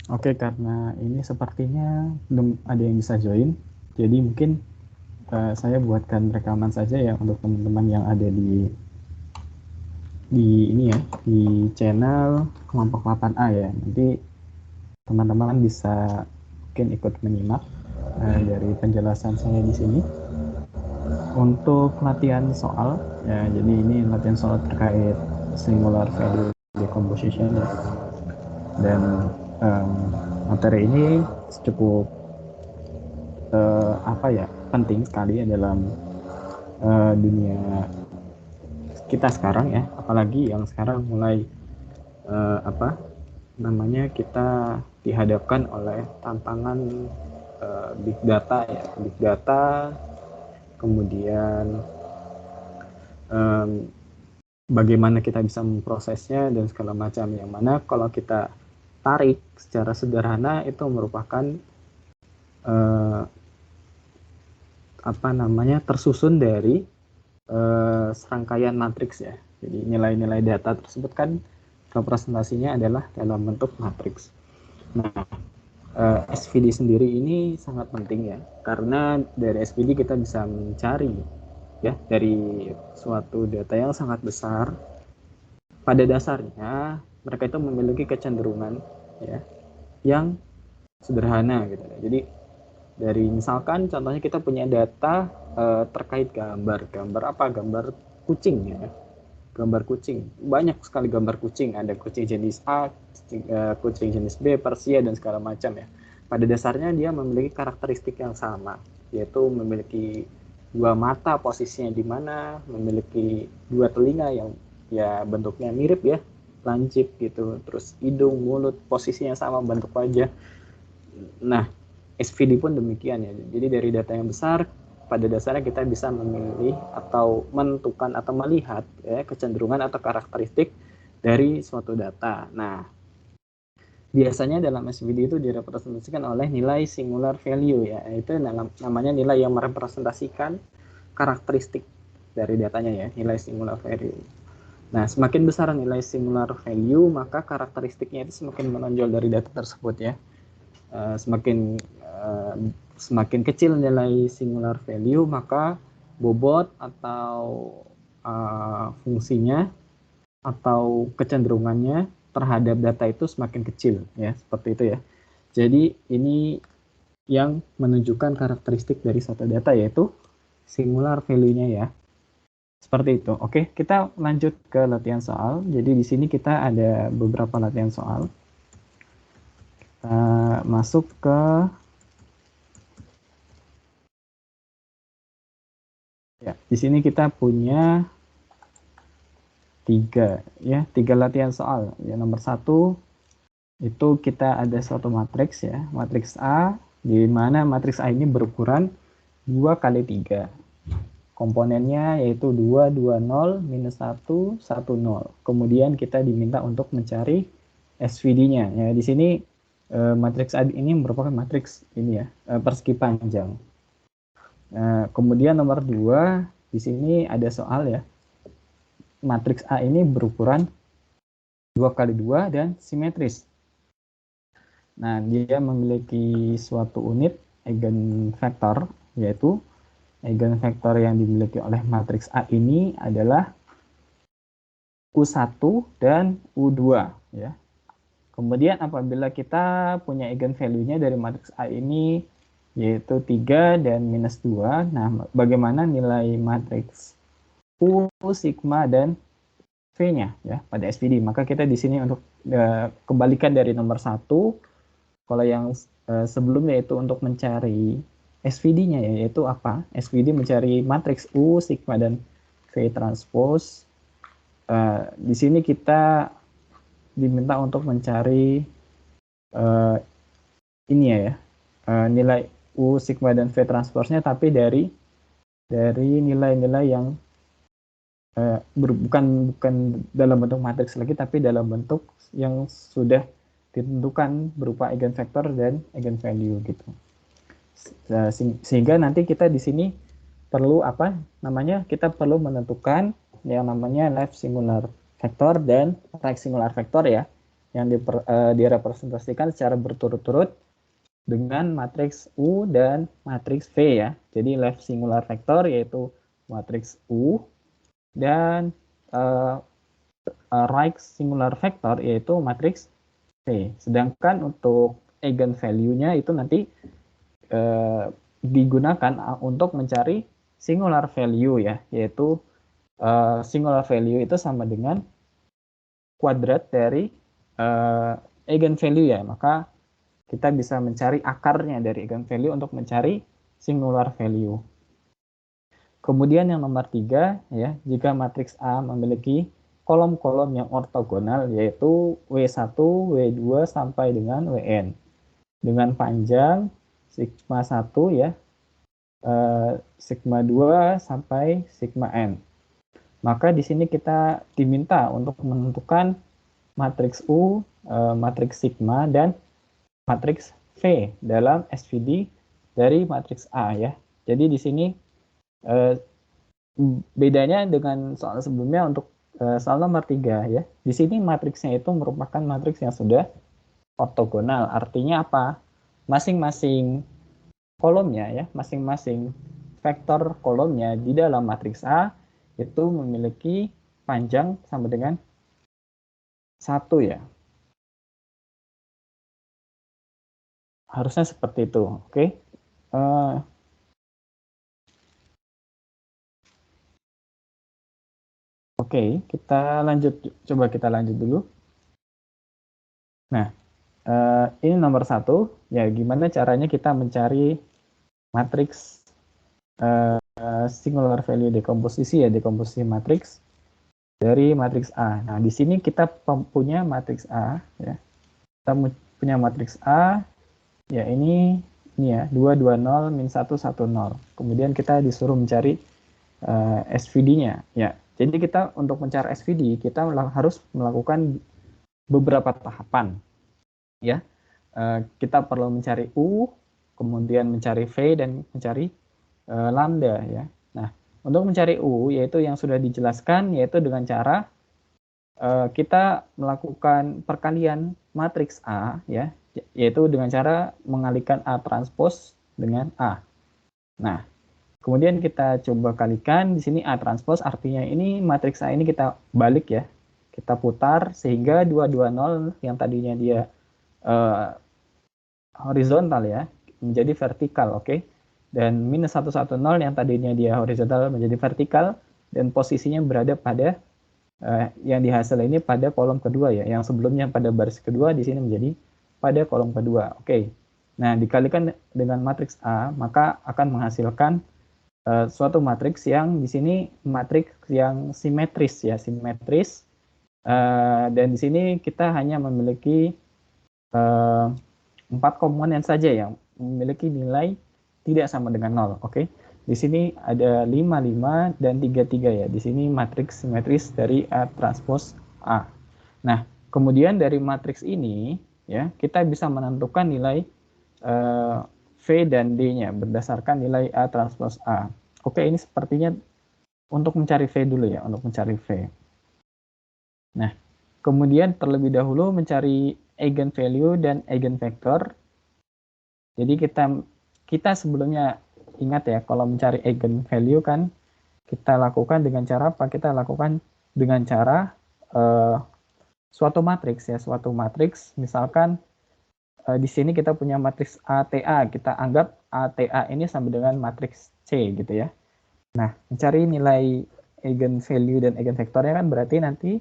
Oke, karena ini sepertinya belum ada yang bisa join, jadi mungkin saya buatkan rekaman saja ya untuk teman-teman yang ada di ini ya, di channel kelompok 8A ya. Nanti teman-teman bisa mungkin ikut menyimak dari penjelasan saya di sini. Untuk latihan soal, ya jadi ini latihan soal terkait singular value decomposition ya. Dan um, materi ini cukup apa ya, penting sekali ya dalam dunia kita sekarang ya, apalagi yang sekarang mulai apa namanya, kita dihadapkan oleh tantangan big data ya, big data, kemudian um, bagaimana kita bisa memprosesnya dan segala macam, yang mana kalau kita tarik secara sederhana itu merupakan eh, apa namanya, tersusun dari serangkaian matriks ya. Jadi nilai-nilai data tersebut kan representasinya adalah dalam bentuk matriks. Nah, SVD sendiri ini sangat penting ya, karena dari SVD kita bisa mencari ya dari suatu data yang sangat besar. Pada dasarnya mereka itu memiliki kecenderungan ya yang sederhana gitu. Jadi dari misalkan contohnya kita punya data terkait gambar, gambar apa, gambar kucing ya, gambar kucing, banyak sekali gambar kucing, ada kucing jenis A, kucing jenis B, Persia dan segala macam ya. Pada dasarnya dia memiliki karakteristik yang sama, yaitu memiliki dua mata posisinya di mana, memiliki dua telinga yang ya bentuknya mirip ya, lancip gitu, terus hidung, mulut posisinya sama, bentuk wajah. Nah, SVD pun demikian ya. Jadi dari data yang besar, pada dasarnya kita bisa memilih atau menentukan atau melihat ya, kecenderungan atau karakteristik dari suatu data. Nah, biasanya dalam SVD itu direpresentasikan oleh nilai singular value ya. Itu namanya nilai yang merepresentasikan karakteristik dari datanya ya, nilai singular value. Nah, semakin besar nilai singular value, maka karakteristiknya itu semakin menonjol dari data tersebut ya. Semakin kecil nilai singular value, maka bobot atau fungsinya atau kecenderungannya terhadap data itu semakin kecil ya, seperti itu ya. Jadi ini yang menunjukkan karakteristik dari suatu data, yaitu singular value-nya ya. Seperti itu. Oke, kita lanjut ke latihan soal. Jadi di sini kita ada beberapa latihan soal. Kita masuk ke ya, di sini kita punya tiga latihan soal. Ya, nomor satu itu kita ada suatu matriks ya, matriks A, di mana matriks A ini berukuran 2 kali 3. Komponennya yaitu 2, 2, 0, minus 1, 1, 0. Kemudian kita diminta untuk mencari SVD-nya. Ya, di sini matriks A ini merupakan matriks ini ya, persegi panjang. Kemudian nomor 2, di sini ada soal ya, matriks A ini berukuran 2 kali 2 dan simetris. Nah, dia memiliki suatu unit eigenvektor, yaitu eigenvektor yang dimiliki oleh matriks A ini adalah U1 dan U2 ya. Kemudian apabila kita punya eigenvalue-nya dari matriks A ini yaitu 3 dan minus 2, nah bagaimana nilai matriks U, sigma, dan V-nya ya pada SVD? Maka kita di sini untuk kebalikan dari nomor 1. Kalau yang sebelumnya itu untuk mencari SVD-nya ya, yaitu apa? SVD mencari matriks U, sigma, dan V transpose. Di sini kita diminta untuk mencari ini ya, nilai U, sigma, dan V transpose-nya, tapi dari nilai-nilai yang bukan dalam bentuk matriks lagi, tapi dalam bentuk yang sudah ditentukan berupa eigenvektor dan eigenvalue gitu. Sehingga nanti kita di sini perlu apa namanya, kita perlu menentukan yang namanya left singular vector dan right singular vector ya. yang direpresentasikan secara berturut-turut dengan matriks U dan matriks V ya. Jadi left singular vector yaitu matriks U dan right singular vector yaitu matriks V. Sedangkan untuk eigenvalue-nya itu nanti digunakan untuk mencari singular value ya, yaitu singular value itu sama dengan kuadrat dari eigenvalue ya. Maka kita bisa mencari akarnya dari eigenvalue untuk mencari singular value. Kemudian yang nomor 3 ya, jika matriks A memiliki kolom-kolom yang ortogonal yaitu W1, W2 sampai dengan Wn dengan panjang sigma 1 ya, sigma 2 sampai sigma n. Maka di sini kita diminta untuk menentukan matriks U, matriks sigma dan matriks V dalam SVD dari matriks A ya. Jadi di sini bedanya dengan soal sebelumnya untuk soal nomor 3 ya. Di sini matriksnya itu merupakan matriks yang sudah ortogonal. Artinya apa? Masing-masing kolomnya ya, masing-masing vektor kolomnya di dalam matriks A itu memiliki panjang sama dengan 1 ya. Harusnya seperti itu, oke? Oke, kita lanjut. Coba kita lanjut dulu. Nah, ini nomor 1. Ya, gimana caranya kita mencari matriks singular value dekomposisi ya, dekomposisi matriks dari matriks A. Nah, di sini kita punya matriks A ya. Kita punya matriks A ya, ini ya 2 2 0 min 1 1 0. Kemudian kita disuruh mencari SVD-nya ya. Jadi kita untuk mencari SVD kita harus melakukan beberapa tahapan ya. Kita perlu mencari U, kemudian mencari V dan mencari lambda ya. Nah, untuk mencari U yaitu yang sudah dijelaskan yaitu dengan cara kita melakukan perkalian matriks A ya, yaitu dengan cara mengalikan A transpose dengan A. Nah, kemudian kita coba kalikan di sini A transpose, artinya ini matriks A ini kita balik ya. Kita putar sehingga 220 yang tadinya dia horizontal ya menjadi vertikal, oke? Dan minus 110 yang tadinya dia horizontal menjadi vertikal dan posisinya berada pada yang dihasil ini pada kolom kedua ya. Yang sebelumnya pada baris kedua di sini menjadi pada kolom kedua. Oke. Nah, dikalikan dengan matriks A maka akan menghasilkan suatu matriks yang di sini matriks yang simetris ya, simetris. Dan di sini kita hanya memiliki 4 komponen saja yang memiliki nilai tidak sama dengan 0. Oke. Di sini ada 5 5 dan 3 3 ya. Di sini matriks simetris dari A transpose A. Nah, kemudian dari matriks ini ya, kita bisa menentukan nilai V dan D-nya berdasarkan nilai A transpose A. Oke, ini sepertinya untuk mencari V dulu ya, untuk mencari V. Nah, kemudian terlebih dahulu mencari eigenvalue dan eigenvector. Jadi kita sebelumnya ingat ya, kalau mencari eigenvalue kan kita lakukan dengan cara apa? Kita lakukan dengan cara suatu matriks ya, suatu matriks misalkan di sini kita punya matriks ATA, kita anggap ATA ini sama dengan matriks C gitu ya. Nah, mencari nilai eigenvalue dan eigenvektornya kan berarti nanti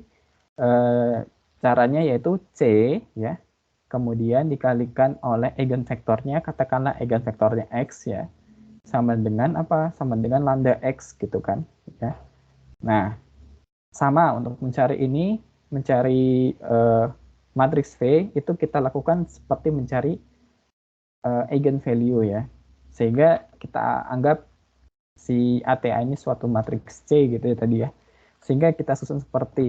caranya yaitu C ya, kemudian dikalikan oleh eigenvektornya, katakanlah eigenvektornya X ya, sama dengan apa? Sama dengan lambda X gitu kan ya. Nah, sama untuk mencari ini, mencari matriks V itu kita lakukan seperti mencari eigenvalue ya, sehingga kita anggap si ATA ini suatu matriks C gitu ya tadi ya, sehingga kita susun seperti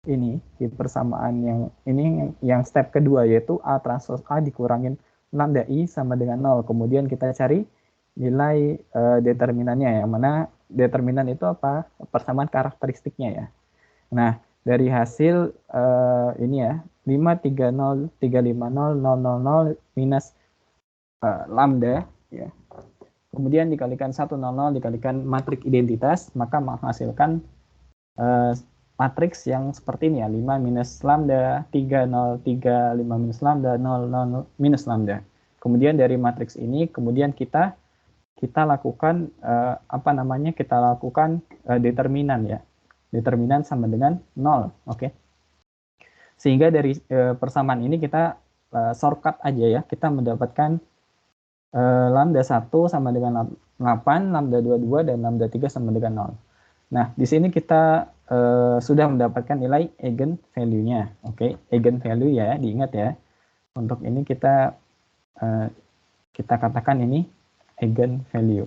ini di persamaan yang ini yang step kedua yaitu A transpose A dikurangin lambda I sama dengan 0, kemudian kita cari nilai determinannya, yang mana determinan itu apa? Persamaan karakteristiknya ya. Nah, dari hasil ini ya, 530.350.000 minus lambda ya. Kemudian dikalikan 100 dikalikan matriks identitas, maka menghasilkan matriks yang seperti ini ya, 5 minus lambda, 3, 0, 3, 5 minus lambda, 0, 0, minus lambda. Kemudian dari matriks ini, kemudian kita lakukan kita lakukan determinan ya. Determinan sama dengan 0, oke. Sehingga dari persamaan ini kita shortcut aja ya, kita mendapatkan lambda 1 sama dengan 8, lambda 22, dan lambda 3 sama dengan 0. Nah, di sini kita sudah mendapatkan nilai eigen value-nya. Oke, eigen value ya, diingat ya. Untuk ini kita katakan ini eigen value.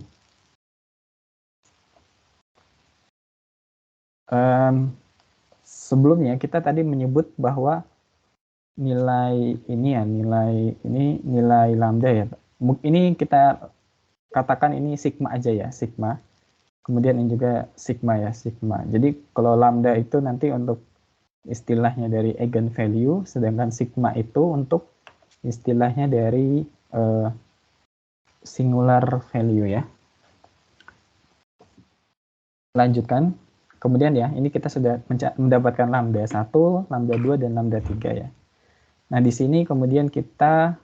Sebelumnya kita tadi menyebut bahwa nilai ini ya, nilai lambda ya. Ini kita katakan ini sigma aja ya, sigma. Kemudian ini juga sigma ya, sigma. Jadi kalau lambda itu nanti untuk istilahnya dari eigen value, sedangkan sigma itu untuk istilahnya dari singular value ya. Lanjutkan. Kemudian ya, ini kita sudah mendapatkan lambda 1, lambda 2, dan lambda 3 ya. Nah, di sini kemudian kita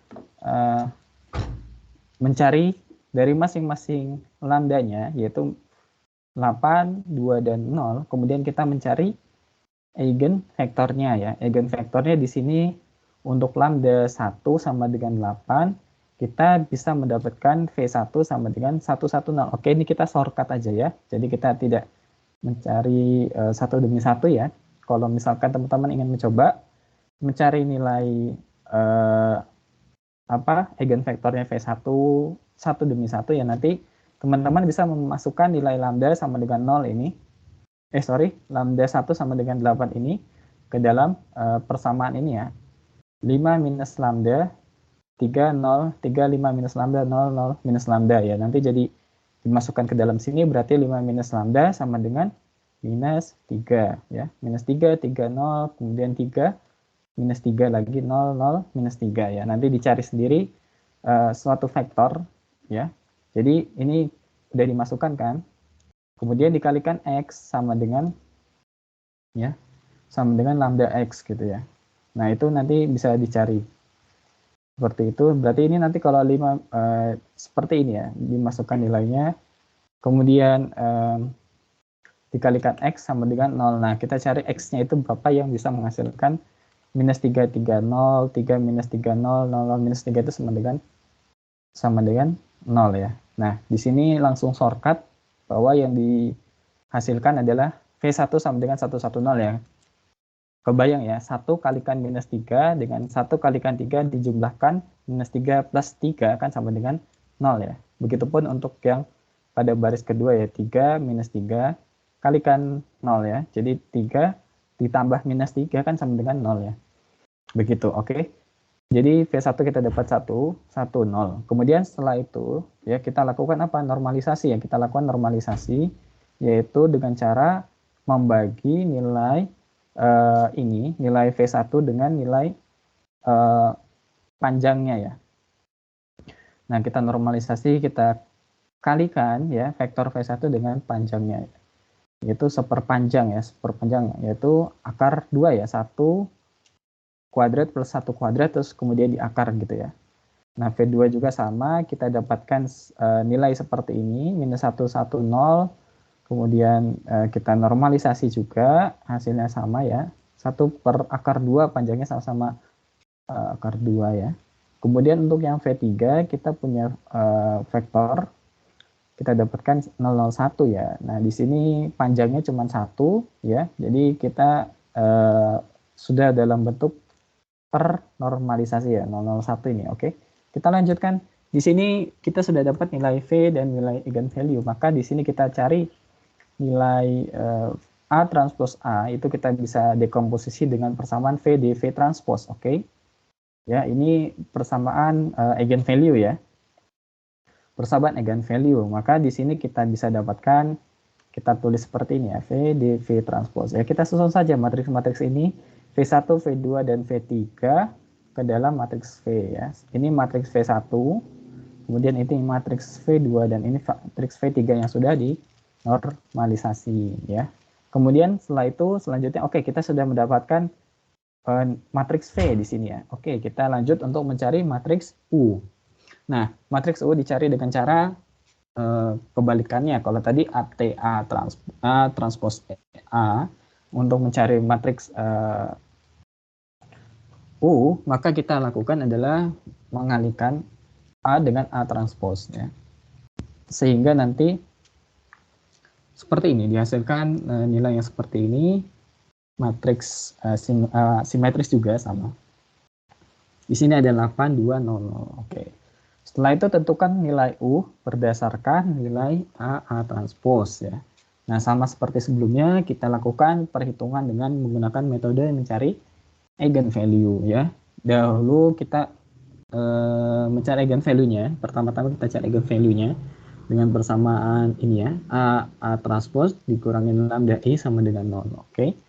mencari dari masing-masing lambdanya, yaitu 8, 2, dan 0. Kemudian kita mencari eigen vektornya ya. Eigen vektornya di sini untuk lambda 1 sama dengan 8, kita bisa mendapatkan V1 sama dengan 110. Oke, ini kita shortcut aja ya. Jadi kita tidak mencari satu demi satu ya. Kalau misalkan teman-teman ingin mencoba mencari nilai eigen vektornya V1 satu demi satu ya, nanti teman-teman bisa memasukkan nilai lambda sama dengan 0 ini. Lambda 1 sama dengan 8 ini ke dalam persamaan ini ya. 5 minus lambda 3, 0, 3, 5 minus lambda, 0, 0, minus lambda ya. Nanti jadi dimasukkan ke dalam sini, berarti 5 minus lambda sama dengan minus 3 ya. Minus 3, 3, 0, kemudian 3, minus 3 lagi, 0, 0, minus 3 ya. Nanti dicari sendiri suatu vektor ya. Jadi ini udah dimasukkan kan. Kemudian dikalikan X sama dengan ya, sama dengan lambda X gitu ya. Nah, itu nanti bisa dicari. Seperti itu, berarti ini nanti kalau 5 seperti ini ya, dimasukkan nilainya, kemudian dikalikan X sama dengan 0. Nah, kita cari X-nya itu berapa yang bisa menghasilkan minus 3, 3, 0, 3, minus 3, 0, 0, 0, minus 3 itu sama dengan 0 ya. Nah, di sini langsung shortcut bahwa yang dihasilkan adalah V1 sama dengan 110 ya. Kebayang ya, 1 kalikan minus 3 dengan 1 kalikan 3 dijumlahkan minus 3 plus 3 kan sama dengan 0 ya. Begitupun untuk yang pada baris kedua ya, 3 minus 3 kalikan 0 ya. Jadi 3 ditambah minus 3 kan sama dengan 0 ya. Begitu, oke. Jadi V1 kita dapat 1, 1, 0. Kemudian setelah itu ya kita lakukan apa? Normalisasi ya. Kita lakukan normalisasi yaitu dengan cara membagi nilai nilai V1 dengan nilai panjangnya ya. Nah, kita normalisasi, kita kalikan ya vektor V1 dengan panjangnya. Yaitu seperpanjang ya, yaitu akar 2 ya, 1 kuadrat plus 1 kuadrat terus kemudian diakar gitu ya. Nah, V2 juga sama, kita dapatkan nilai seperti ini, minus 1, 1, 0. Kemudian kita normalisasi juga, hasilnya sama ya. 1 per akar 2, panjangnya sama-sama akar 2 ya. Kemudian untuk yang V3, kita punya vektor, kita dapatkan 001 ya. Nah, di sini panjangnya cuma 1 ya. Jadi kita sudah dalam bentuk ternormalisasi ya, 001 ini. Oke. Kita lanjutkan. Di sini kita sudah dapat nilai V dan nilai eigenvalue. Maka di sini kita cari nilai A transpose A, itu kita bisa dekomposisi dengan persamaan V dV transpose, oke? Ya, ini persamaan eigenvalue ya. Persamaan eigenvalue, maka di sini kita bisa dapatkan kita tulis seperti ini ya, V dV transpose. Ya, kita susun saja matriks-matriks ini V1, V2 dan V3 ke dalam matriks V ya. Ini matriks V1, kemudian ini matriks V2 dan ini matriks V3 yang sudah dinormalisasi ya. Kemudian setelah itu selanjutnya oke, kita sudah mendapatkan matriks V di sini ya. Oke, kita lanjut untuk mencari matriks U. Nah, matriks U dicari dengan cara kebalikannya. Kalau tadi A transpose A, untuk mencari matriks U, maka kita lakukan adalah mengalihkan A dengan A transpose ya. Sehingga nanti seperti ini, dihasilkan nilai yang seperti ini. Matriks simetris juga sama. Di sini ada 8, 2, 0, 0. Oke. Setelah itu tentukan nilai U berdasarkan nilai A transpose ya. Nah, sama seperti sebelumnya kita lakukan perhitungan dengan menggunakan metode mencari eigenvalue ya. Dahulu kita mencari eigenvalue-nya. Pertama-tama kita cari eigenvalue-nya dengan persamaan ini ya. A transpose dikurangin lambda I sama dengan 0. Oke.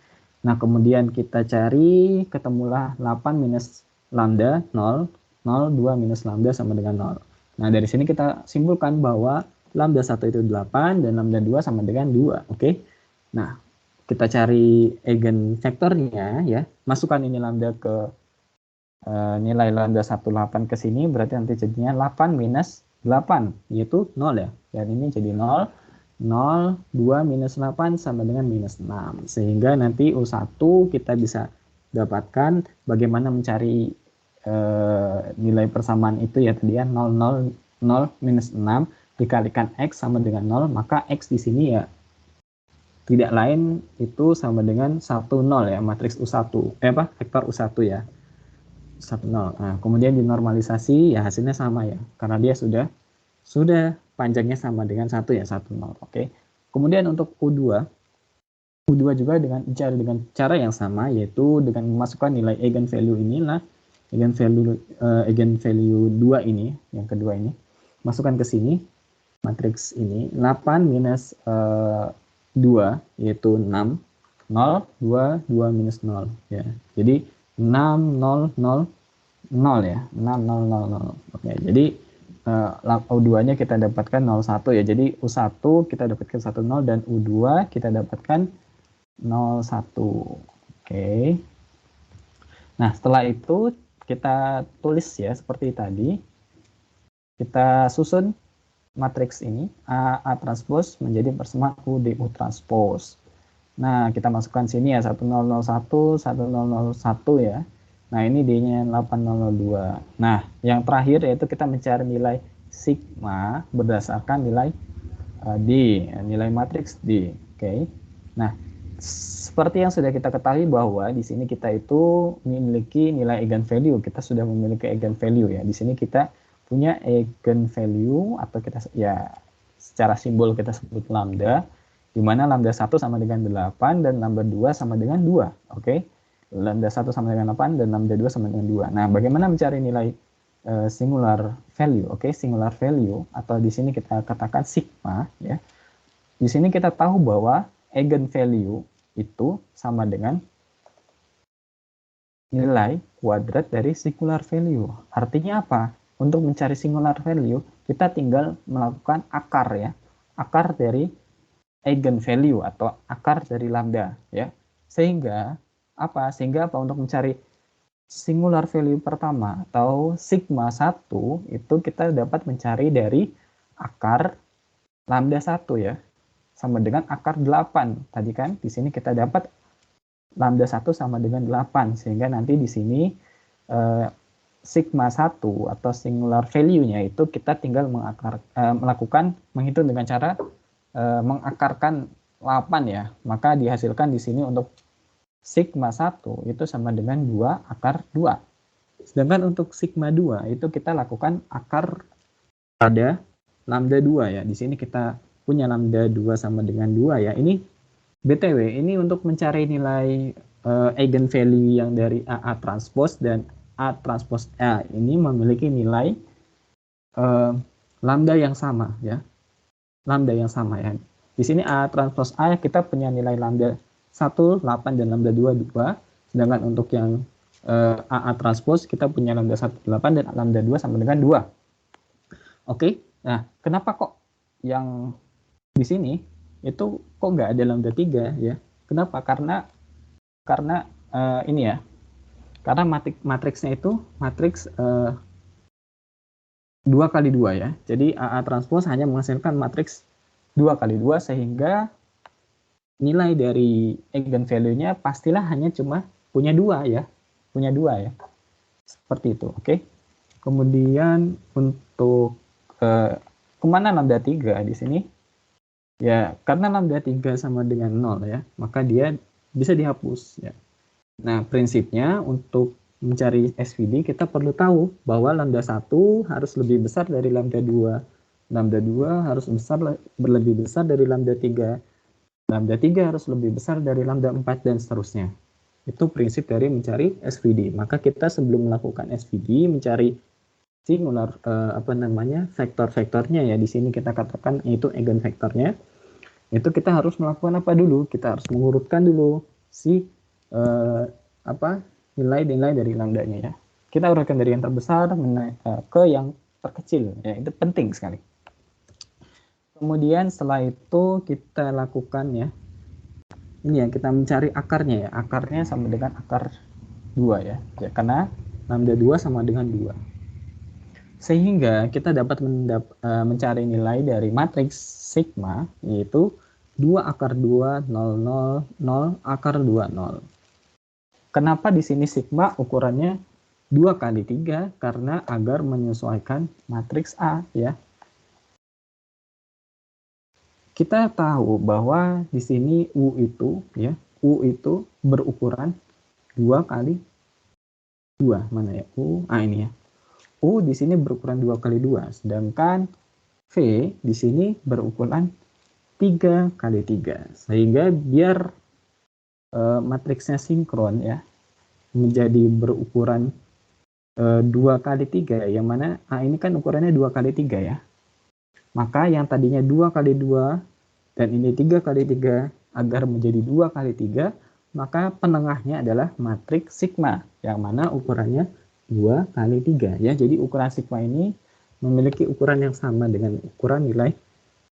Nah, kemudian kita cari, ketemulah 8 minus lambda 0. 0, 2 minus lambda sama dengan 0. Nah, dari sini kita simpulkan bahwa lambda 1 itu 8 dan lambda 2 sama dengan 2. Oke. Nah, kita cari eigenvektornya ya. Masukkan ini lambda ke nilai lambda 18 ke sini, berarti nanti jadinya 8 minus 8, yaitu 0 ya. Dan ini jadi 0. 0, 2 minus 8 sama dengan minus 6. Sehingga nanti U1 kita bisa dapatkan bagaimana mencari nilai persamaan itu ya tadi ya 0, 0, 0 minus 6 dikalikan X sama dengan 0, maka X di sini ya tidak lain itu sama dengan 1, 0 ya, matriks U1, vektor U1 ya, 1, 0. Nah, kemudian dinormalisasi ya hasilnya sama ya, karena dia sudah panjangnya sama dengan 1 ya, 1, 0. Oke. Kemudian untuk U2 juga dicari dengan cara yang sama, yaitu dengan memasukkan nilai eigenvalue inilah, eigenvalue 2 ini, yang kedua ini, masukkan ke sini, matriks ini, 8 minus 2, yaitu 6, 0, 2, 2 minus 0, ya. Jadi, 6, 0, 0, 0 ya, 6, 0, 0, 0. Oke, jadi, U2-nya kita dapatkan 0,1 ya, jadi U1 kita dapatkan 1,0 dan U2 kita dapatkan 0,1. Oke. Nah, setelah itu kita tulis ya seperti tadi. Kita susun matriks ini A transpose menjadi persamaan U D U transpose. Nah, kita masukkan sini ya 1001, 1001 ya. Nah, ini D-nya 8002. Nah, yang terakhir yaitu kita mencari nilai sigma berdasarkan nilai D, nilai matriks D. Oke. Nah, seperti yang sudah kita ketahui bahwa di sini kita itu memiliki nilai eigenvalue. Kita sudah memiliki eigenvalue ya. Di sini kita punya eigenvalue atau kita ya secara simbol kita sebut lambda, di mana lambda 1 sama dengan 8 dan lambda 2 sama dengan 2. Oke. Lambda 1 sama dengan 8 dan lambda 2 sama dengan 2. Nah, bagaimana mencari nilai singular value? Oke, singular value atau di sini kita katakan sigma ya. Di sini kita tahu bahwa eigenvalue itu sama dengan nilai kuadrat dari singular value. Artinya apa? Untuk mencari singular value, kita tinggal melakukan akar ya. Akar dari eigenvalue atau akar dari lambda ya. Sehingga apa? Untuk mencari singular value pertama atau sigma 1 itu kita dapat mencari dari akar lambda 1 ya. Sama dengan akar 8. Tadi kan di sini kita dapat lambda 1 sama dengan 8 sehingga nanti di sini sigma 1 atau singular value-nya itu kita tinggal menghitung dengan cara mengakarkan 8 ya. Maka dihasilkan di sini untuk sigma 1 itu sama dengan 2 akar 2. Sedangkan untuk sigma 2 itu kita lakukan akar pada lambda 2 ya. Di sini kita punya lambda 2 sama dengan 2 ya. Ini BTW, ini untuk mencari nilai eigenvalue yang dari A transpose dan A transpose A ini memiliki nilai lambda yang sama ya. Lambda yang sama ya. Di sini A transpose A kita punya nilai lambda 1, 8, dan lambda 2, 2. Sedangkan untuk yang AA transpose kita punya lambda 1, 8, dan lambda 2 sama dengan 2. Oke, nah kenapa kok yang di sini itu kok nggak ada lambda 3 ya? Kenapa? Karena ini ya, karena matriksnya itu matriks 2 kali 2 ya. Jadi AA transpose hanya menghasilkan matriks 2 kali 2 sehingga nilai dari eigenvalue-nya pastilah hanya cuma punya 2 ya. Punya 2 ya. Seperti itu, oke. Kemudian untuk kemana lambda 3 di sini? Ya, karena lambda 3 sama dengan 0 ya, maka dia bisa dihapus ya. Nah, prinsipnya untuk mencari SVD kita perlu tahu bahwa lambda 1 harus lebih besar dari lambda 2. Lambda 2 harus lebih besar dari lambda 3. Lambda 3 harus lebih besar dari lambda 4 dan seterusnya. Itu prinsip dari mencari SVD. Maka kita sebelum melakukan SVD mencari singular vektor-vektornya ya, di sini kita katakan yaitu eigenvektornya. Itu kita harus melakukan apa dulu? Kita harus mengurutkan dulu si nilai-nilai dari lambdanya ya. Kita urutkan dari yang terbesar ke yang terkecil ya, itu penting sekali. Kemudian setelah itu kita lakukan ya, ini ya, kita mencari akarnya ya. Akarnya sama dengan akar 2 ya. Karena lambda 2 sama dengan 2. Sehingga kita dapat mencari nilai dari matriks sigma, yaitu 2 akar 2, 0, 0, 0, akar 2, 0. Kenapa di sini sigma ukurannya 2 kali 3? Karena agar menyesuaikan matriks A ya. Kita tahu bahwa di sini U itu berukuran 2 kali 2. Mana ya? U. Ini ya. U di sini berukuran 2 kali 2, sedangkan V di sini berukuran 3 kali 3. Sehingga biar matriksnya sinkron ya, menjadi berukuran 2 kali 3, yang mana A ini kan ukurannya 2 kali 3 ya. Maka yang tadinya 2 kali 2 dan ini 3 kali 3 agar menjadi 2 kali 3, maka penengahnya adalah matriks sigma yang mana ukurannya 2 kali 3 ya. Jadi ukuran sigma ini memiliki ukuran yang sama dengan ukuran nilai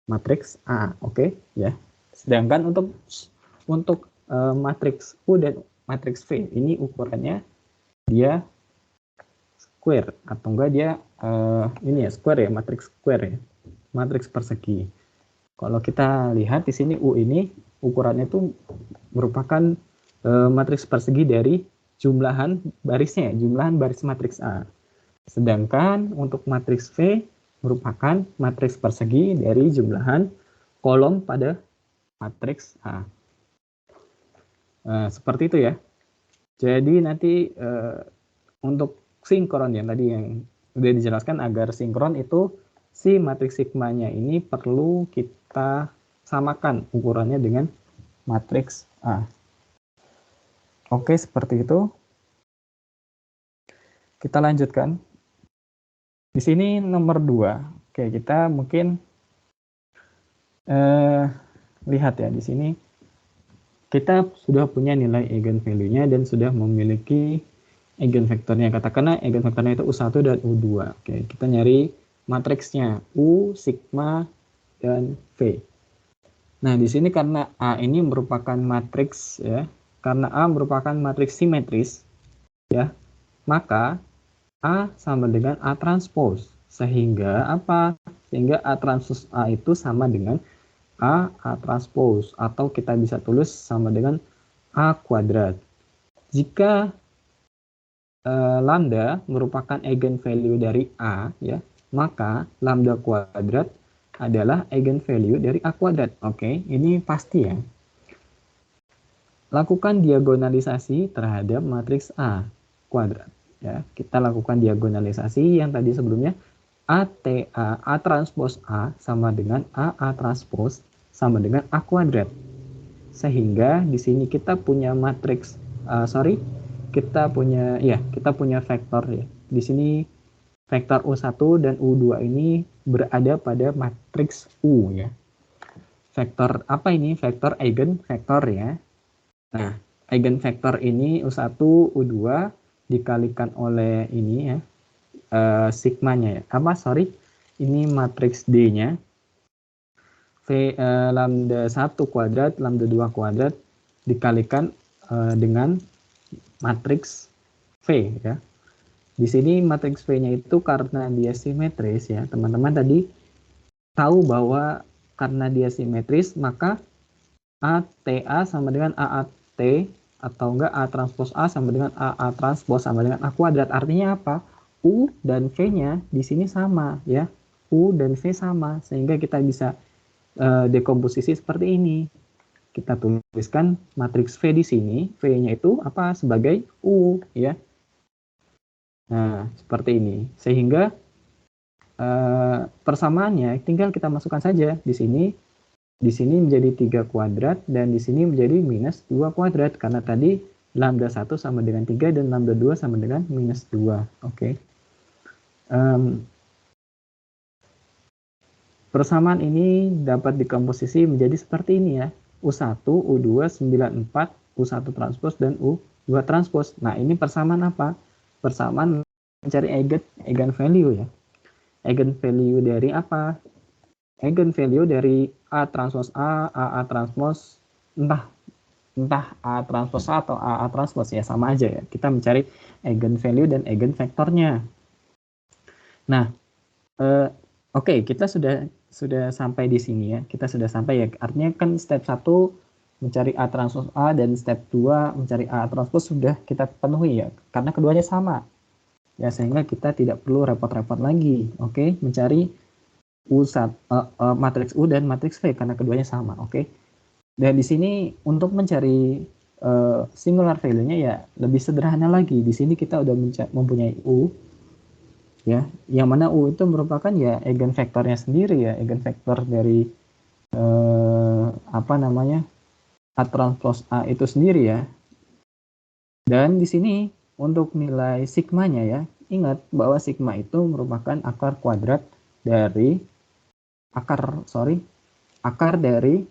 matriks A, oke ya. Sedangkan untuk matriks U dan matriks V ini ukurannya dia square atau enggak dia ini ya square ya, matriks square ya. Matriks persegi. Kalau kita lihat di sini U ini ukurannya itu merupakan matriks persegi dari jumlahan barisnya, jumlahan baris matriks A. Sedangkan untuk matriks V merupakan matriks persegi dari jumlahan kolom pada matriks A. Seperti itu ya. Jadi nanti untuk sinkron yang tadi yang sudah dijelaskan, agar sinkron itu si matriks sigmanya ini perlu kita samakan ukurannya dengan matriks A. Oke, seperti itu. Kita lanjutkan. Di sini nomor 2. Oke, kita mungkin lihat ya di sini kita sudah punya nilai eigenvalue-nya dan sudah memiliki eigenvektornya. Katakanlah eigenvektornya itu U1 dan U2. Oke, kita nyari matriksnya U, sigma, dan V. Nah, di sini karena A ini merupakan matriks ya, karena A merupakan matriks simetris ya, maka A sama dengan A transpose. Sehingga apa? Sehingga A transpose A itu sama dengan A transpose, atau kita bisa tulis sama dengan A kuadrat. Jika lambda merupakan eigenvalue dari A ya, maka lambda kuadrat adalah eigenvalue dari A kuadrat. Oke, ini pasti ya. Lakukan diagonalisasi terhadap matriks A kuadrat. Ya, kita lakukan diagonalisasi yang tadi sebelumnya A transpose A sama dengan A transpose sama dengan A kuadrat. Sehingga di sini kita punya matriks kita punya vektor ya. Di sini vektor U1 dan U2 ini berada pada matriks U ya. vektor apa ini? Vektor eigenvektor ya. Nah, eigenvektor ini U1, U2 dikalikan oleh ini ya, sigmanya ya. Ini matriks D-nya. Lambda 1 kuadrat, lambda 2 kuadrat dikalikan dengan matriks V ya. Di sini matriks V-nya itu karena dia simetris ya. Teman-teman tadi tahu bahwa karena dia simetris maka ATA sama dengan AAT atau enggak A transpos A sama dengan AA transpos sama dengan A kuadrat. Artinya apa? U dan V-nya di sini sama ya. U dan V sama sehingga kita bisa dekomposisi seperti ini. Kita tuliskan matriks V di sini, V-nya itu apa? Sebagai U ya. Nah, seperti ini. Sehingga persamaannya tinggal kita masukkan saja di sini. Di sini menjadi 3 kuadrat dan di sini menjadi minus 2 kuadrat karena tadi lambda 1 sama dengan 3 dan lambda 2 sama dengan minus 2. Oke. Persamaan ini dapat dikomposisi menjadi seperti ini ya. U1, U2, 94, U1 transpos, dan U2 transpos. Nah, ini persamaan apa? Persamaan mencari eigenvalue ya. Eigenvalue dari apa? Eigenvalue dari A transpos A, AA transpos, entah A transpos A atau AA transpos ya, sama aja ya. Kita mencari eigenvalue dan eigenvektornya. Nah, oke, kita sudah sampai di sini ya. Kita sudah sampai ya. Artinya kan step 1 mencari A transpos A dan step 2 mencari A transpos sudah kita penuhi ya. Karena keduanya sama. Ya, sehingga kita tidak perlu repot-repot lagi. Oke, mencari matriks U dan matriks V karena keduanya sama. Oke. Dan di sini untuk mencari singular value-nya ya lebih sederhana lagi. Di sini kita udah mempunyai U ya, yang mana U itu merupakan ya eigenvektornya sendiri ya, eigenvektor dari A transpos A itu sendiri ya. Dan di sini untuk nilai sigmanya ya, ingat bahwa sigma itu merupakan akar kuadrat dari akar dari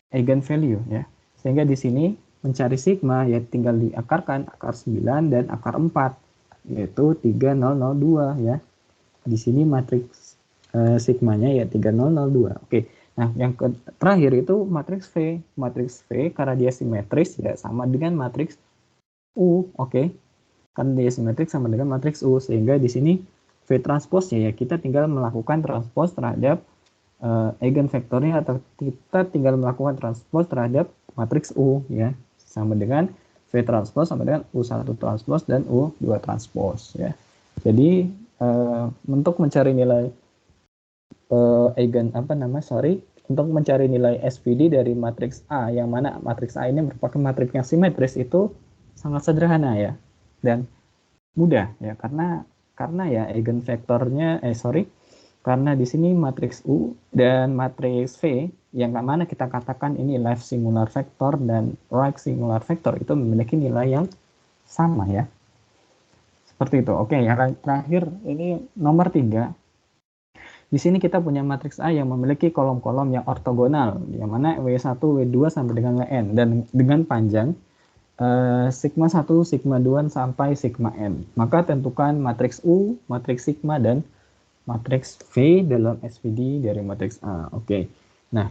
eigenvalue ya. Sehingga di sini mencari sigma ya tinggal diakarkan akar 9 dan akar 4 yaitu 3002 ya. Di sini matriks sigmanya ya 3002. Oke. Nah, yang terakhir itu matriks V. Matriks V karena dia simetris ya sama dengan matriks U. Oke. Karena dia simetris sama dengan matriks U sehingga di sini V transposnya ya kita tinggal melakukan transpos terhadap eigenvektornya atau kita tinggal melakukan transpos terhadap matriks U ya. Sama dengan V transpos sama dengan U1 transpos dan U2 transpos ya. Jadi untuk mencari nilai untuk mencari nilai SPD dari matriks A yang mana matriks A ini merupakan matriks yang simetris itu sangat sederhana ya dan mudah ya karena ya eigenvektornya karena di sini matriks U dan matriks V yang mana kita katakan ini left singular vector dan right singular vector itu memiliki nilai yang sama ya. Seperti itu. Oke, yang terakhir ini nomor 3. Di sini kita punya matriks A yang memiliki kolom-kolom yang ortogonal yang mana W1, W2 sampai dengan Wn dan dengan panjang sigma 1, sigma 2 sampai sigma n. Maka tentukan matriks U, matriks sigma dan matriks V dalam SPD dari matriks A. Oke. Nah,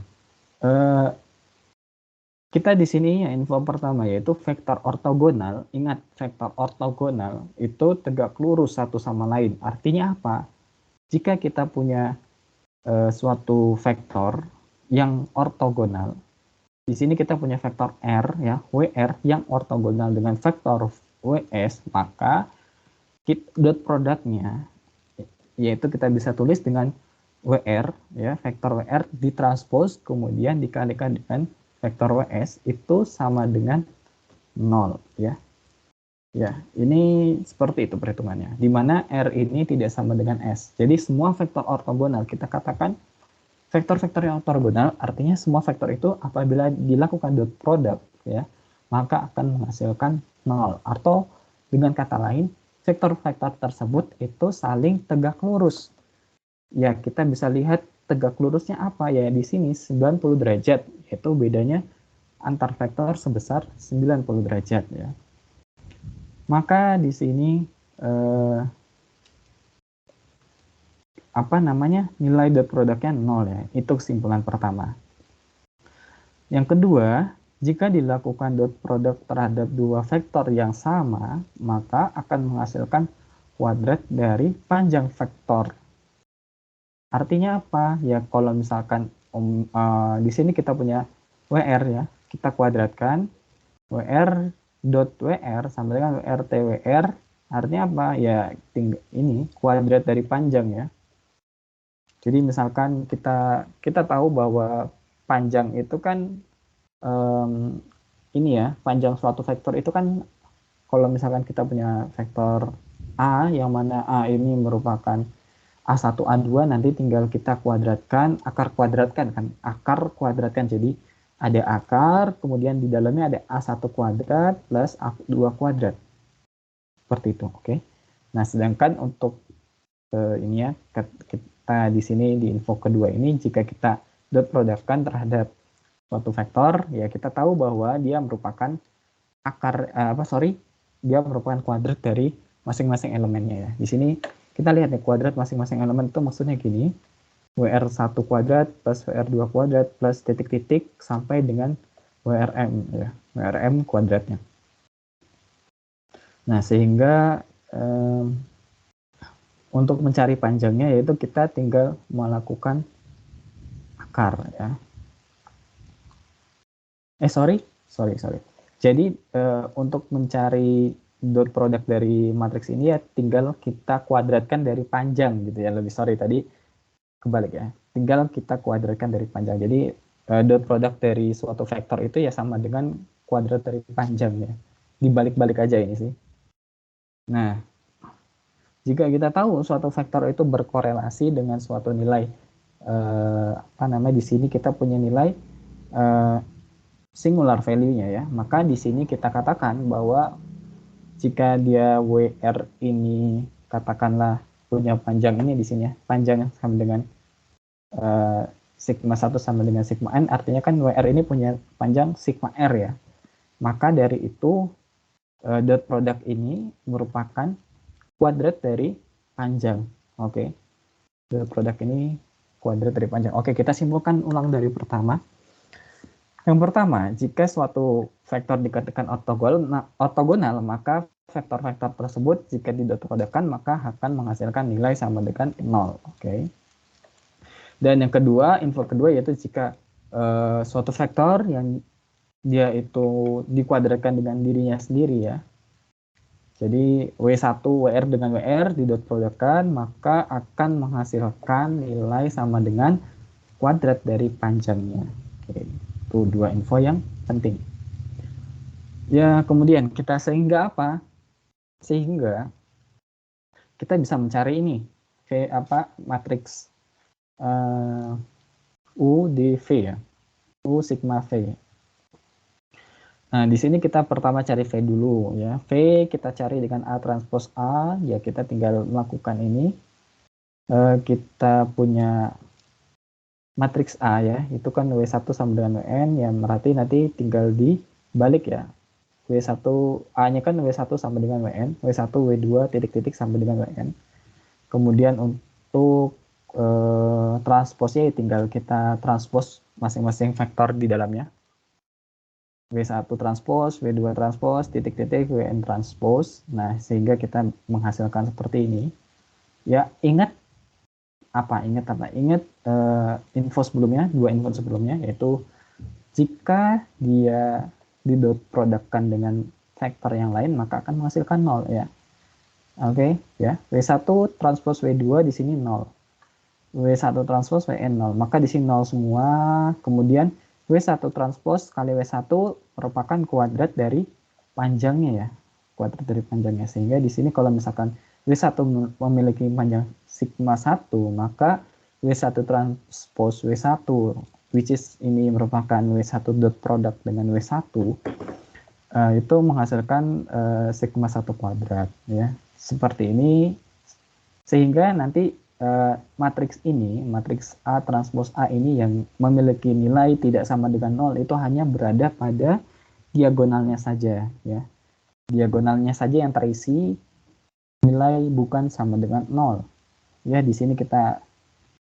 kita di sini ya info pertama yaitu vektor ortogonal. Ingat, vektor ortogonal itu tegak lurus satu sama lain. Artinya apa? Jika kita punya suatu vektor yang ortogonal, di sini kita punya vektor R ya, WR yang ortogonal dengan vektor WS, maka dot produknya yaitu kita bisa tulis dengan WR ya, vektor WR ditranspos kemudian dikalikan dengan vektor WS itu sama dengan 0 ya. Ya, ini seperti itu perhitungannya. Di mana R ini tidak sama dengan S. Jadi semua vektor ortogonal kita katakan vektor-vektor yang ortogonal artinya semua vektor itu apabila dilakukan dot product ya, maka akan menghasilkan 0. Atau dengan kata lain, vektor-vektor tersebut itu saling tegak lurus. Ya, kita bisa lihat tegak lurusnya apa ya? Di sini 90 derajat, yaitu bedanya antar vektor sebesar 90 derajat ya. Maka di sini nilai dot produknya 0 ya. Itu kesimpulan pertama. Yang kedua, jika dilakukan dot produk terhadap dua vektor yang sama, maka akan menghasilkan kuadrat dari panjang vektor. Artinya apa? Ya kalau misalkan di sini kita punya WR ya, kita kuadratkan WR dot WR sama dengan WR TWR, artinya apa? Ya ini kuadrat dari panjang ya. Jadi misalkan kita tahu bahwa panjang itu kan ini ya, panjang suatu vektor itu kan kalau misalkan kita punya vektor A, yang mana A ini merupakan A1, A2, nanti tinggal kita kuadratkan, akar kuadratkan. Jadi ada akar, kemudian di dalamnya ada A1 kuadrat plus A2 kuadrat. Seperti itu, oke. Nah, sedangkan untuk ini ya, kita di sini di info kedua ini, jika kita dot produkkan terhadap suatu vektor, ya kita tahu bahwa dia merupakan dia merupakan kuadrat dari masing-masing elemennya ya. Di sini kita lihat nih kuadrat masing-masing elemen itu maksudnya gini, WR1 kuadrat plus WR2 kuadrat plus titik-titik sampai dengan WRM ya, WRM kuadratnya. Nah, sehingga untuk mencari panjangnya yaitu kita tinggal melakukan akar ya. Sorry. Jadi untuk mencari dot product dari matriks ini ya tinggal kita kuadratkan dari panjang gitu ya. Tadi kebalik ya. Tinggal kita kuadratkan dari panjang. Jadi dot product dari suatu vektor itu ya sama dengan kuadrat dari panjang ya. Dibalik-balik aja ini sih. Nah, jika kita tahu suatu vektor itu berkorelasi dengan suatu nilai di sini kita punya nilai singular value-nya ya, maka di sini kita katakan bahwa jika dia WR ini katakanlah punya panjang ini di sini ya, panjang sama dengan sigma 1 sama dengan sigma n, artinya kan WR ini punya panjang sigma r ya. Maka dari itu dot product ini merupakan kuadrat dari panjang. Oke. Dot product ini kuadrat dari panjang. Oke, kita simpulkan ulang dari pertama. Yang pertama, jika suatu vektor dikatakan ortogonal, maka vektor-vektor tersebut jika didot produkkan maka akan menghasilkan nilai sama dengan 0. Oke. Dan yang kedua, info kedua yaitu jika suatu vektor yang dia itu dikuadratkan dengan dirinya sendiri ya. Jadi W1 WR dengan WR didot produkkan maka akan menghasilkan nilai sama dengan kuadrat dari panjangnya. Oke. Itu dua info yang penting. Ya, kemudian kita sehingga apa? Sehingga kita bisa mencari ini matriks U di V ya. U sigma V. Nah, di sini kita pertama cari V dulu ya. V kita cari dengan A transpose A, ya kita tinggal melakukan ini. Kita punya matriks A ya, itu kan W1 sama dengan WN, yang berarti nanti tinggal dibalik ya. W1 A-nya kan W1 sama dengan WN, W1 W2 titik-titik sama dengan WN. Kemudian untuk transposnya tinggal kita transpose masing-masing vektor di dalamnya. W1 transpose, W2 transpose, titik-titik, WN transpose. Nah, sehingga kita menghasilkan seperti ini. Ya, ingat info sebelumnya, dua info sebelumnya, yaitu jika dia didot produkkan dengan vektor yang lain maka akan menghasilkan 0 ya. Oke, ya. W1 transpose W2 di sini 0. W1 transpose WN 0. Maka di sini 0 semua. Kemudian W1 transpose kali W1 merupakan kuadrat dari panjangnya ya. Kuadrat dari panjangnya. Sehingga di sini kalau misalkan W1 memiliki panjang sigma 1, maka W1 transpose W1, which is ini merupakan W1 dot product dengan W1, itu menghasilkan sigma 1 kuadrat. Ya. Seperti ini, sehingga nanti matriks ini, matriks A transpos A ini yang memiliki nilai tidak sama dengan 0 itu hanya berada pada diagonalnya saja, ya. Diagonalnya saja yang terisi nilai bukan sama dengan 0. Ya, di sini kita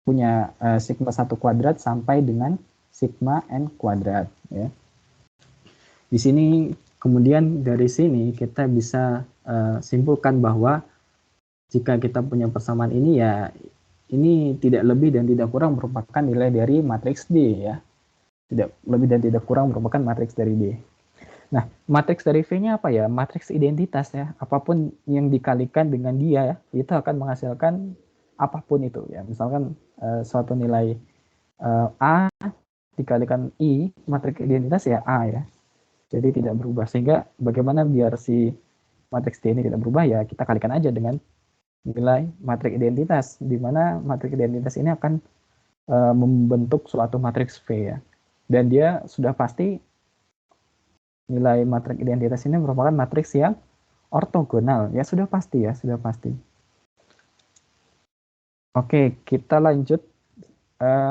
punya sigma 1 kuadrat sampai dengan sigma n kuadrat, ya. Di sini kemudian dari sini kita bisa simpulkan bahwa jika kita punya persamaan ini, ya ini tidak lebih dan tidak kurang merupakan nilai dari matriks D, ya. Tidak lebih dan tidak kurang merupakan matriks dari D. Nah, matriks dari V-nya apa ya? Matriks identitas, ya. Apapun yang dikalikan dengan dia, ya, itu akan menghasilkan apapun itu, ya. Misalkan suatu nilai A dikalikan I, matriks identitas ya A, ya. Jadi tidak berubah. Sehingga bagaimana biar si matriks D ini tidak berubah, ya kita kalikan aja dengan nilai matriks identitas, di mana matriks identitas ini akan membentuk suatu matriks V, ya. Dan dia sudah pasti nilai matriks identitas ini merupakan matriks yang ortogonal, ya sudah pasti, ya sudah pasti. Oke, kita lanjut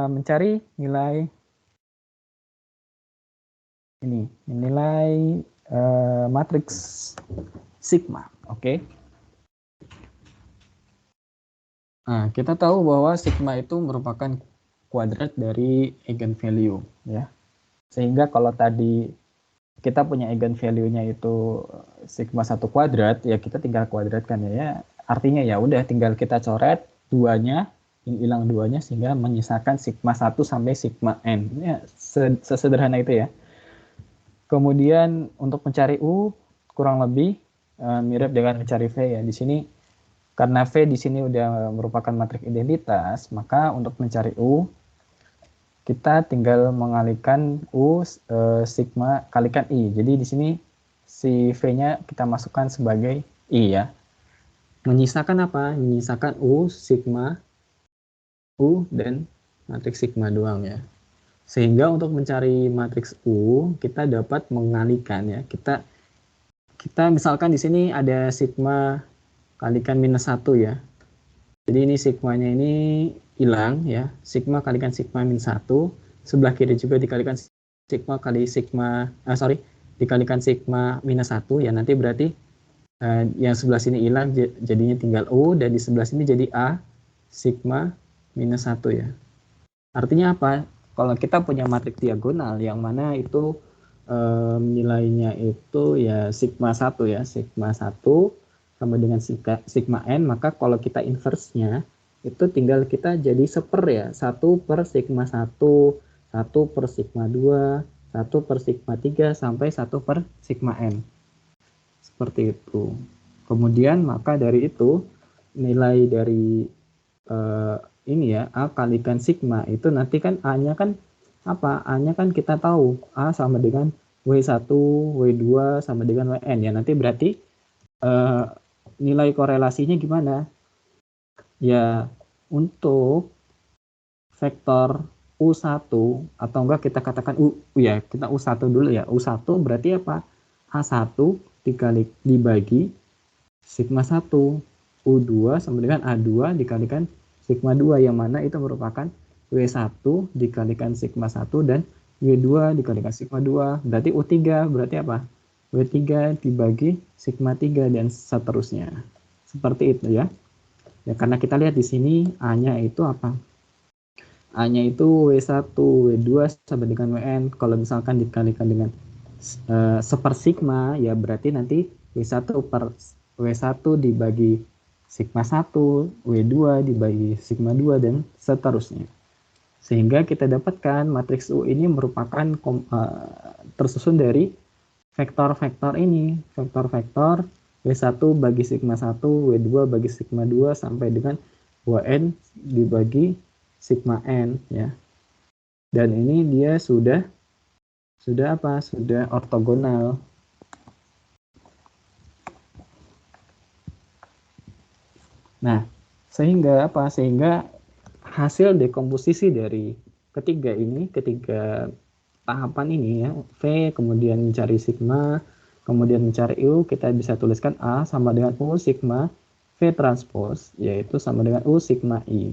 mencari nilai ini, nilai matriks sigma. Oke. Nah, kita tahu bahwa sigma itu merupakan kuadrat dari eigenvalue, ya. Sehingga kalau tadi kita punya eigenvalue-nya itu sigma 1 kuadrat, ya kita tinggal kuadratkan, ya. Artinya ya udah tinggal kita coret duanya, hilang duanya sehingga menyisakan sigma 1 sampai sigma n. Ya, sesederhana itu, ya. Kemudian untuk mencari U kurang lebih mirip dengan mencari V, ya. Di sini karena V di sini udah merupakan matriks identitas, maka untuk mencari U kita tinggal mengalihkan U sigma kalikan I. Jadi di sini si V-nya kita masukkan sebagai I, ya. Menyisakan apa? Menyisakan U sigma U dan matriks sigma doang, ya. Sehingga untuk mencari matriks U kita dapat mengalihkan, ya. Kita misalkan di sini ada sigma kalikan minus 1, ya. Jadi ini sigmanya ini hilang, ya. Sigma kalikan sigma minus 1. Sebelah kiri juga dikalikan sigma kali sigma, dikalikan sigma minus 1. Ya, nanti berarti yang sebelah sini hilang, jadinya tinggal U. Dan di sebelah sini jadi A sigma minus 1, ya. Artinya apa? Kalau kita punya matriks diagonal yang mana itu nilainya itu ya sigma 1, ya. Sigma 1 sama dengan sigma n, maka kalau kita inverse-nya itu tinggal kita jadi seper, ya. 1 per sigma 1, 1 per sigma 2, 1 per sigma 3, sampai 1 per sigma n. Seperti itu. Kemudian maka dari itu nilai dari ini, ya, A kalikan sigma itu nanti kan A-nya kan apa? A-nya kan kita tahu A sama dengan W1, W2 sama dengan Wn, ya. Nanti berarti nilai korelasinya gimana? Ya, untuk vektor U1 atau enggak kita katakan ya, kita U1 dulu, ya. U1 berarti apa? A1 dibagi sigma 1. U2 sama dengan A2 dikalikan sigma 2, yang mana itu merupakan W1 dikalikan sigma 1 dan W2 dikalikan sigma 2. Berarti U3 berarti apa? W3 dibagi sigma 3 dan seterusnya. Seperti itu, ya. Ya, karena kita lihat di sini A-nya itu apa? A-nya itu W1, W2 sama dengan Wn. Kalau misalkan dikalikan dengan seper sigma, ya berarti nanti W1 per W1 dibagi sigma 1, W2 dibagi sigma 2, dan seterusnya. Sehingga kita dapatkan matriks U ini merupakan tersusun dari vektor-vektor ini, vektor-vektor W1 bagi sigma 1, W2 bagi sigma 2, sampai dengan Wn dibagi sigma n, ya. Dan ini dia sudah apa? Sudah ortogonal. Nah, sehingga apa? Sehingga hasil dekomposisi dari ketiga tahapan ini, ya, V, kemudian mencari sigma, kemudian mencari U, kita bisa tuliskan A sama dengan U sigma V transpose yaitu sama dengan U sigma I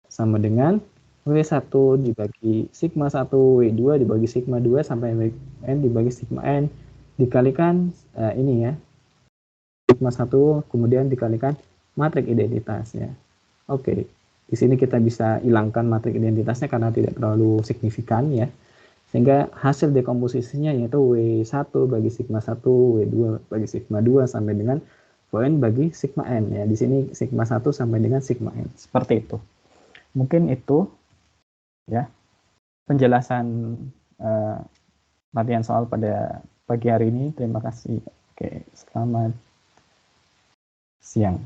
sama dengan W1 dibagi sigma 1, W2 dibagi sigma 2 sampai Wn dibagi sigma N dikalikan ini ya, sigma 1 kemudian dikalikan matriks identitasnya. Oke, di sini kita bisa hilangkan matriks identitasnya karena tidak terlalu signifikan ya. Sehingga hasil dekomposisinya yaitu W1 bagi sigma 1, W2 bagi sigma 2 sampai dengan Wn bagi sigma N ya. Di sini sigma 1 sampai dengan sigma N. Seperti itu. Mungkin itu ya penjelasan latihan soal pada pagi hari ini. Terima kasih. Oke, selamat siang.